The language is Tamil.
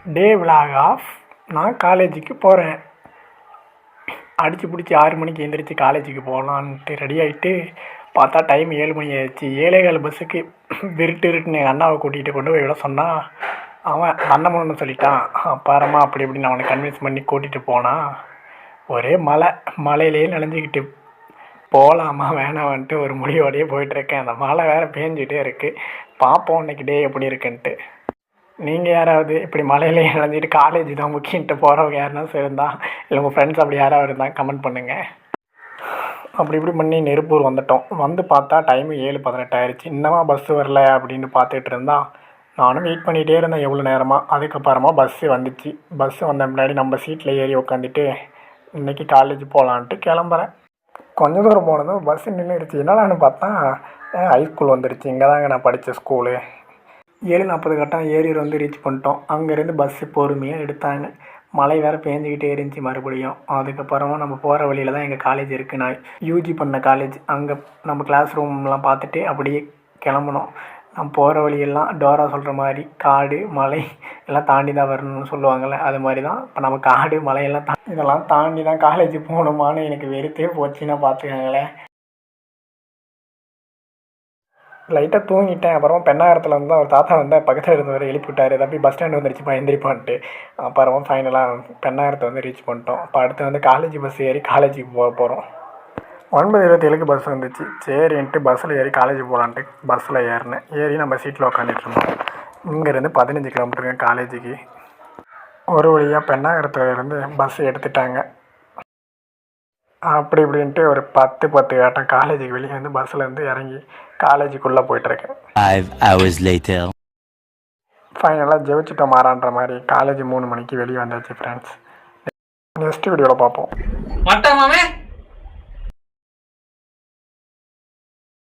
Day vlog of. நான் காலேஜுக்கு போகிறேன். அடித்து பிடிச்சி 6 மணிக்கு எழுந்திரிச்சு காலேஜுக்கு போகலான்ட்டு ரெடி ஆகிட்டு பார்த்தா டைம் 7 மணி ஆயிடுச்சு. 7:15 பஸ்ஸுக்கு விருட்டுன்னு எங்கள் அண்ணாவை கூட்டிகிட்டு கொண்டு போய் விட சொன்னால் அவன் அண்ணன் சொல்லிட்டான். அப்புறமா அப்படி இப்படின்னு அவனை கன்வின்ஸ் பண்ணி கூட்டிகிட்டு போனான். ஒரே மழையிலேயே நனைஞ்சிக்கிட்டு போகலாமா வேணான்ட்டு ஒரு முடிவோடையே போயிட்டுருக்கேன். அந்த மழை வேறு பேஞ்சிகிட்டே இருக்குது. பார்ப்போம் இன்றைக்கி டே எப்படி இருக்குன்ட்டு. நீங்கள் யாராவது இப்படி மழையிலேயே நனைஞ்சிட்டு காலேஜ் தான் முக்கியன்ட்டு போகிறவங்க யாருன்னா இருந்தால் இல்லை உங்கள் ஃப்ரெண்ட்ஸ் அப்படி யாராவது இருந்தால் கமெண்ட் பண்ணுங்கள். அப்படி இப்படி பண்ணி நெருப்பூர் வந்துட்டோம். வந்து பார்த்தா டைமு 7:18 ஆயிடுச்சு. இன்னமா பஸ்ஸு வரல அப்படின்னு பார்த்துட்டு இருந்தால் நானும் வெயிட் பண்ணிகிட்டே இருந்தேன் எவ்வளோ நேரமாக. அதுக்கப்புறமா பஸ்ஸு வந்துச்சு. பஸ்ஸு வந்த முன்னாடி நம்ம சீட்டில் ஏறி உட்காந்துட்டு இன்றைக்கி காலேஜ் போகலான்ட்டு கிளம்புறேன். கொஞ்சம் தூரம் போனதும் பஸ்ஸு நின்றுடுச்சு. என்னடான்னு பார்த்தா ஹைஸ்கூல் வந்துடுச்சு. இங்கே தாங்க நான் படித்த ஸ்கூலு. 7:40 கட்டம் ஏறி வந்து ரீச் பண்ணிட்டோம். அங்கேருந்து பஸ்ஸு பொறுமையாக எடுத்தாங்க. மழை வேறு பேஞ்சிக்கிட்டே இருந்துச்சு மறுபடியும். அதுக்கப்புறமா நம்ம போகிற வழியில் தான் எங்கள் காலேஜ் இருக்குது. நான் யூஜி பண்ண காலேஜ். அங்கே நம்ம கிளாஸ் ரூம்லாம் பார்த்துட்டு அப்படியே கிளம்புனோம். நம்ம போகிற வழியெல்லாம் டோரா சொல்கிற மாதிரி காடு மலை எல்லாம் தாண்டி தான் வரணும்னு சொல்லுவாங்கள்ல, அது மாதிரி தான். இப்போ நம்ம காடு மலையெல்லாம் இதெல்லாம் தாண்டி தான் காலேஜ் போகணுமான்னு எனக்கு வெறுத்தே போச்சுன்னா பார்த்துக்கங்களேன். லைட்டாக தூங்கிட்டேன். அப்புறமா பெண்ணாயிரத்தில் வந்து ஒரு தாத்தா வந்து பக்கத்தில் இருந்தவர் எழுப்பி விட்டார். தம்பி பஸ் ஸ்டாண்டு வந்துருச்சுப்பா எந்திரிப்பான்ட்டு. அப்புறமா ஃபைனலாக பெண்ணாயிரத்தை வந்து ரீச் பண்ணிட்டோம். இப்போ அடுத்து வந்து காலேஜ் பஸ் ஏறி காலேஜுக்கு போகிறோம். 9:27க்கு பஸ் வந்துச்சு. சரின்ட்டு பஸ்ஸில் ஏறி காலேஜ் போகலான்ட்டு பஸ்ஸில் ஏறினேன். ஏறி நம்ம சீட்டில் உட்காந்துட்டு இருந்தோம். இங்கேருந்து 15 கிலோமீட்டருங்க காலேஜுக்கு. ஒரு வழியாக பெண்ணாயிரத்துலேருந்து பஸ் எடுத்துட்டாங்க. அப்படி இப்படின்ட்டு ஒரு 10 ஆட்டம் காலேஜுக்கு வெளியே வந்து பஸ்ஸிலேருந்து இறங்கி காலேஜுக்குள்ளே போயிட்டுருக்கேன். 5 hours later. ஃபைனலாக ஜெயிச்சிட்டோம் மாறான்ற மாதிரி காலேஜ் 3 மணிக்கு வெளியே வந்தாச்சு ஃப்ரெண்ட்ஸ். நெக்ஸ்ட் வீடியோவில் பார்ப்போம்.